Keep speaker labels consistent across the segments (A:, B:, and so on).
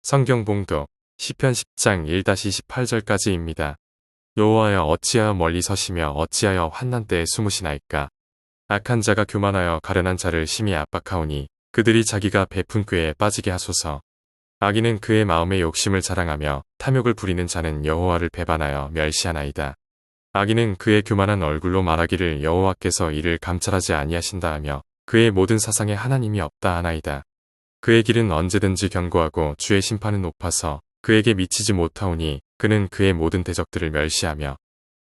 A: 성경 봉독 시편 10장 1-18절까지입니다. 여호와여 어찌하여 멀리 서시며 어찌하여 환난 때에 숨으시나이까. 악한 자가 교만하여 가련한 자를 심히 압박하오니 그들이 자기가 베푼 꾀에 빠지게 하소서. 악인은 그의 마음의 욕심을 자랑하며 탐욕을 부리는 자는 여호와를 배반하여 멸시하나이다. 악인은 그의 교만한 얼굴로 말하기를 여호와께서 이를 감찰하지 아니하신다 하며 그의 모든 사상에 하나님이 없다 하나이다. 그의 길은 언제든지 견고하고 주의 심판은 높아서 그에게 미치지 못하오니 그는 그의 모든 대적들을 멸시하며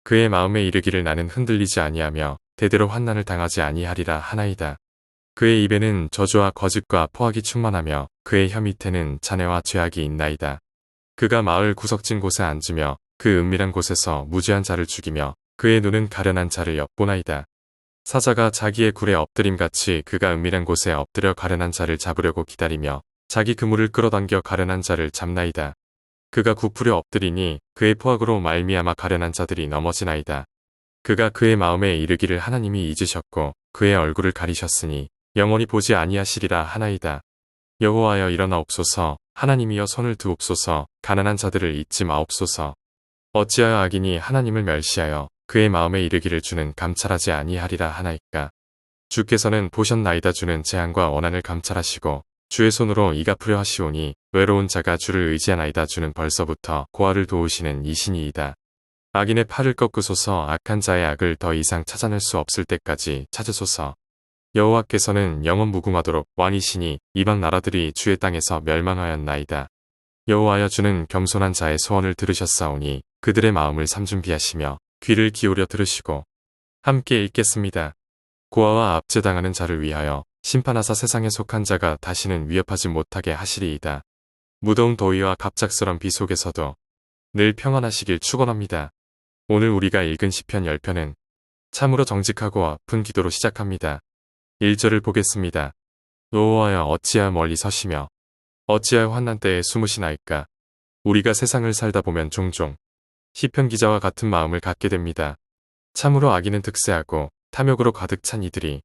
A: 그의 마음에 이르기를 나는 흔들리지 아니하며 대대로 환난을 당하지 아니하리라 하나이다. 그의 입에는 저주와 거짓과 포악이 충만하며 그의 혀 밑에는 잔해와 죄악이 있나이다. 그가 마을 구석진 곳에 앉으며 그 은밀한 곳에서 무죄한 자를 죽이며 그의 눈은 가련한 자를 엿보나이다. 사자가 자기의 굴에 엎드림같이 그가 은밀한 곳에 엎드려 가련한 자를 잡으려고 기다리며 자기 그물을 끌어당겨 가련한 자를 잡나이다. 그가 굽으려 엎드리니 그의 포악으로 말미암아 가련한 자들이 넘어지나이다. 그가 그의 마음에 이르기를 하나님이 잊으셨고 그의 얼굴을 가리셨으니 영원히 보지 아니하시리라 하나이다. 여호와여 일어나옵소서. 하나님이여 손을 드옵소서. 가난한 자들을 잊지 마옵소서. 어찌하여 악인이 하나님을 멸시하여 그의 마음에 이르기를 주는 감찰하지 아니하리라 하나이까. 주께서는 보셨나이다. 주는 재앙과 원한을 감찰하시고 주의 손으로 이 갚으려 하시오니 외로운 자가 주를 의지하나이다. 주는 벌써부터 고아를 도우시는 이신이이다. 악인의 팔을 꺾으소서. 악한 자의 악을 더 이상 찾아낼 수 없을 때까지 찾으소서. 여호와께서는 영원 무궁하도록 왕이시니 이방 나라들이 주의 땅에서 멸망하였나이다. 여호와여 주는 겸손한 자의 소원을 들으셨사오니 그들의 마음을 삼준비하시며 귀를 기울여 들으시고 함께 읽겠습니다. 고아와 압제당하는 자를 위하여 심판하사 세상에 속한 자가 다시는 위협하지 못하게 하시리이다. 무더운 더위와 갑작스런 비 속에서도 늘 평안하시길 축원합니다. 오늘 우리가 읽은 시편 10편은 참으로 정직하고 아픈 기도로 시작합니다. 1절을 보겠습니다. 여호와여 어찌하여 멀리 서시며 어찌하여 환난 때에 숨으시나이까. 우리가 세상을 살다 보면 종종 시편 기자와 같은 마음을 갖게 됩니다. 참으로 악인은 득세하고 탐욕으로 가득 찬 이들이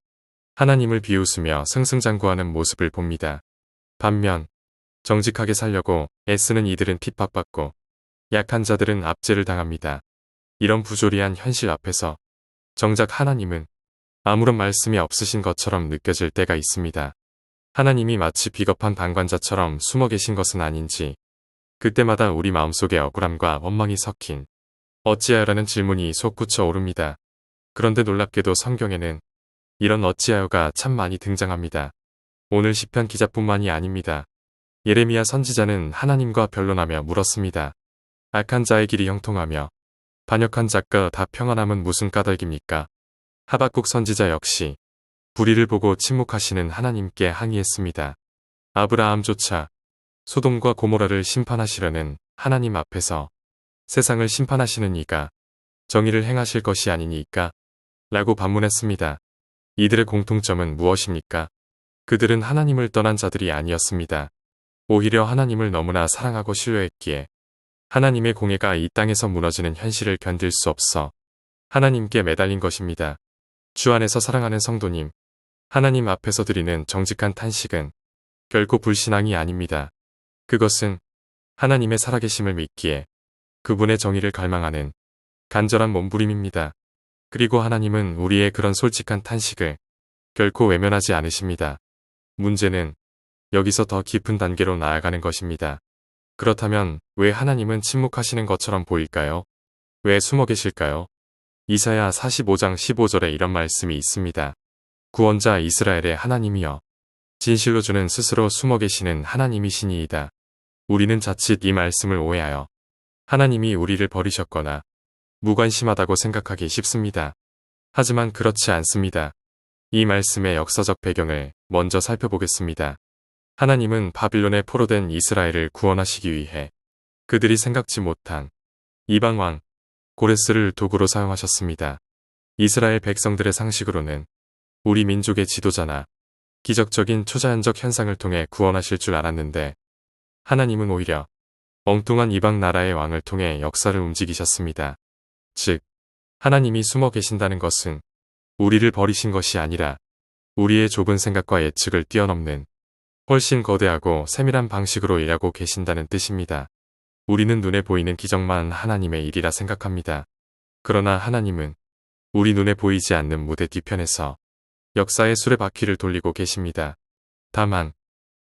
A: 하나님을 비웃으며 승승장구하는 모습을 봅니다. 반면 정직하게 살려고 애쓰는 이들은 핍박받고 약한 자들은 압제를 당합니다. 이런 부조리한 현실 앞에서 정작 하나님은 아무런 말씀이 없으신 것처럼 느껴질 때가 있습니다. 하나님이 마치 비겁한 방관자처럼 숨어 계신 것은 아닌지 그때마다 우리 마음속에 억울함과 원망이 섞인 어찌하여라는 질문이 솟구쳐 오릅니다. 그런데 놀랍게도 성경에는 이런 어찌하여가 참 많이 등장합니다. 오늘 시편 기자뿐만이 아닙니다. 예레미야 선지자는 하나님과 변론하며 물었습니다. 악한 자의 길이 형통하며 반역한 자가 다 평안함은 무슨 까닭입니까? 하박국 선지자 역시 불의를 보고 침묵하시는 하나님께 항의했습니다. 아브라함조차 소돔과 고모라를 심판하시려는 하나님 앞에서 세상을 심판하시는 이가 정의를 행하실 것이 아니니까? 라고 반문했습니다. 이들의 공통점은 무엇입니까? 그들은 하나님을 떠난 자들이 아니었습니다. 오히려 하나님을 너무나 사랑하고 신뢰했기에 하나님의 공예가 이 땅에서 무너지는 현실을 견딜 수 없어 하나님께 매달린 것입니다. 주 안에서 사랑하는 성도님, 하나님 앞에서 드리는 정직한 탄식은 결코 불신앙이 아닙니다. 그것은 하나님의 살아계심을 믿기에 그분의 정의를 갈망하는 간절한 몸부림입니다. 그리고 하나님은 우리의 그런 솔직한 탄식을 결코 외면하지 않으십니다. 문제는 여기서 더 깊은 단계로 나아가는 것입니다. 그렇다면 왜 하나님은 침묵하시는 것처럼 보일까요? 왜 숨어 계실까요? 이사야 45장 15절에 이런 말씀이 있습니다. 구원자 이스라엘의 하나님이여 진실로 주는 스스로 숨어 계시는 하나님이시니이다. 우리는 자칫 이 말씀을 오해하여 하나님이 우리를 버리셨거나 무관심하다고 생각하기 쉽습니다. 하지만 그렇지 않습니다. 이 말씀의 역사적 배경을 먼저 살펴보겠습니다. 하나님은 바빌론에 포로된 이스라엘을 구원하시기 위해 그들이 생각지 못한 이방왕 고레스를 도구로 사용하셨습니다. 이스라엘 백성들의 상식으로는 우리 민족의 지도자나 기적적인 초자연적 현상을 통해 구원하실 줄 알았는데 하나님은 오히려 엉뚱한 이방 나라의 왕을 통해 역사를 움직이셨습니다. 즉, 하나님이 숨어 계신다는 것은 우리를 버리신 것이 아니라 우리의 좁은 생각과 예측을 뛰어넘는 훨씬 거대하고 세밀한 방식으로 일하고 계신다는 뜻입니다. 우리는 눈에 보이는 기적만 하나님의 일이라 생각합니다. 그러나 하나님은 우리 눈에 보이지 않는 무대 뒤편에서 역사의 수레바퀴를 돌리고 계십니다. 다만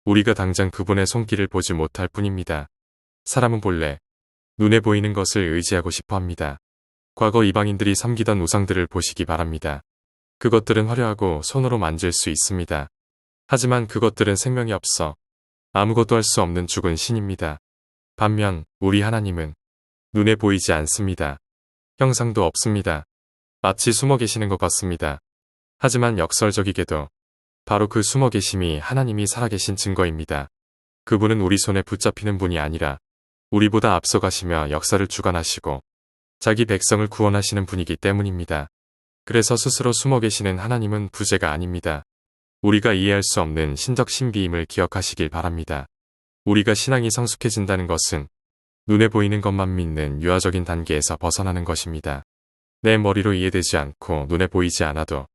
A: 우리가 당장 그분의 손길을 보지 못할 뿐입니다. 사람은 본래 눈에 보이는 것을 의지하고 싶어 합니다. 과거 이방인들이 섬기던 우상들을 보시기 바랍니다. 그것들은 화려하고 손으로 만질 수 있습니다. 하지만 그것들은 생명이 없어 아무것도 할 수 없는 죽은 신입니다. 반면 우리 하나님은 눈에 보이지 않습니다. 형상도 없습니다. 마치 숨어 계시는 것 같습니다. 하지만 역설적이게도 바로 그 숨어 계심이 하나님이 살아계신 증거입니다. 그분은 우리 손에 붙잡히는 분이 아니라 우리보다 앞서가시며 역사를 주관하시고 자기 백성을 구원하시는 분이기 때문입니다. 그래서 스스로 숨어 계시는 하나님은 부재가 아닙니다. 우리가 이해할 수 없는 신적 신비임을 기억하시길 바랍니다. 우리가 신앙이 성숙해진다는 것은 눈에 보이는 것만 믿는 유아적인 단계에서 벗어나는 것입니다. 내 머리로 이해되지 않고 눈에 보이지 않아도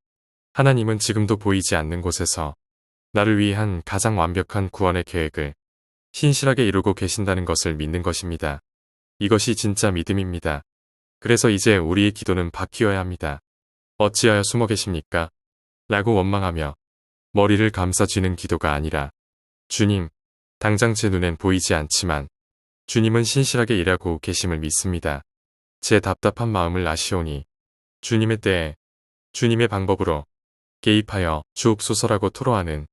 A: 하나님은 지금도 보이지 않는 곳에서 나를 위한 가장 완벽한 구원의 계획을 신실하게 이루고 계신다는 것을 믿는 것입니다. 이것이 진짜 믿음입니다. 그래서 이제 우리의 기도는 바뀌어야 합니다. 어찌하여 숨어 계십니까? 라고 원망하며 머리를 감싸 쥐는 기도가 아니라 주님, 당장 제 눈엔 보이지 않지만 주님은 신실하게 일하고 계심을 믿습니다. 제 답답한 마음을 아시오니 주님의 때에 주님의 방법으로 개입하여 주옵소서라고 토로하는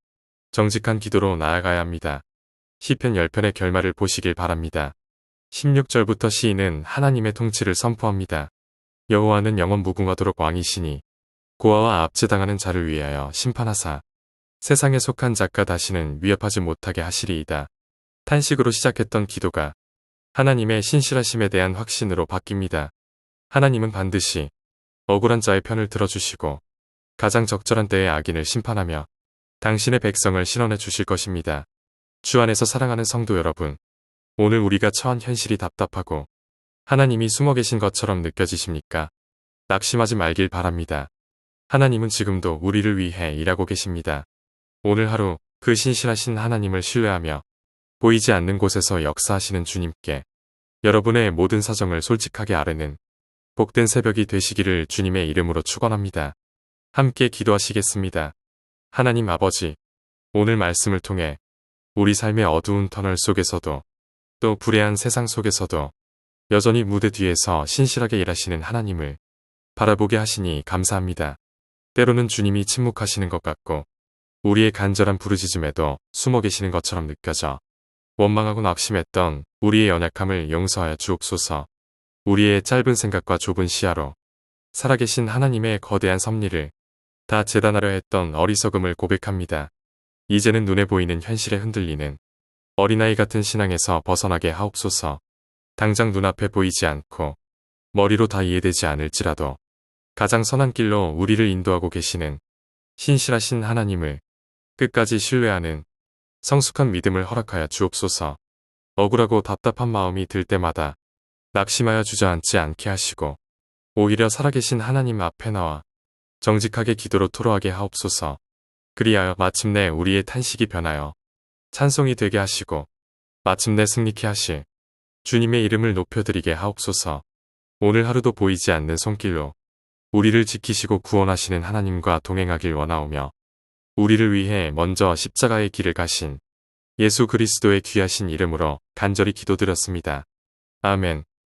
A: 정직한 기도로 나아가야 합니다. 시편 10편의 결말을 보시길 바랍니다. 16절부터 시인은 하나님의 통치를 선포합니다. 여호와는 영원 무궁하도록 왕이시니 고아와 압제당하는 자를 위하여 심판하사 세상에 속한 자가 다시는 위협하지 못하게 하시리이다. 탄식으로 시작했던 기도가 하나님의 신실하심에 대한 확신으로 바뀝니다. 하나님은 반드시 억울한 자의 편을 들어주시고 가장 적절한 때에 악인을 심판하며 당신의 백성을 신원해 주실 것입니다. 주 안에서 사랑하는 성도 여러분, 오늘 우리가 처한 현실이 답답하고 하나님이 숨어 계신 것처럼 느껴지십니까? 낙심하지 말길 바랍니다. 하나님은 지금도 우리를 위해 일하고 계십니다. 오늘 하루 그 신실하신 하나님을 신뢰하며 보이지 않는 곳에서 역사하시는 주님께 여러분의 모든 사정을 솔직하게 아뢰는 복된 새벽이 되시기를 주님의 이름으로 축원합니다. 함께 기도하시겠습니다. 하나님 아버지, 오늘 말씀을 통해 우리 삶의 어두운 터널 속에서도 또 불의한 세상 속에서도 여전히 무대 뒤에서 신실하게 일하시는 하나님을 바라보게 하시니 감사합니다. 때로는 주님이 침묵하시는 것 같고 우리의 간절한 부르짖음에도 숨어 계시는 것처럼 느껴져 원망하고 낙심했던 우리의 연약함을 용서하여 주옵소서. 우리의 짧은 생각과 좁은 시야로 살아계신 하나님의 거대한 섭리를 다 재단하려 했던 어리석음을 고백합니다. 이제는 눈에 보이는 현실에 흔들리는 어린아이 같은 신앙에서 벗어나게 하옵소서. 당장 눈앞에 보이지 않고 머리로 다 이해되지 않을지라도 가장 선한 길로 우리를 인도하고 계시는 신실하신 하나님을 끝까지 신뢰하는 성숙한 믿음을 허락하여 주옵소서. 억울하고 답답한 마음이 들 때마다 낙심하여 주저앉지 않게 하시고 오히려 살아계신 하나님 앞에 나와 정직하게 기도로 토로하게 하옵소서. 그리하여 마침내 우리의 탄식이 변하여 찬송이 되게 하시고 마침내 승리케 하실 주님의 이름을 높여드리게 하옵소서. 오늘 하루도 보이지 않는 손길로 우리를 지키시고 구원하시는 하나님과 동행하길 원하오며 우리를 위해 먼저 십자가의 길을 가신 예수 그리스도의 귀하신 이름으로 간절히 기도드렸습니다. 아멘.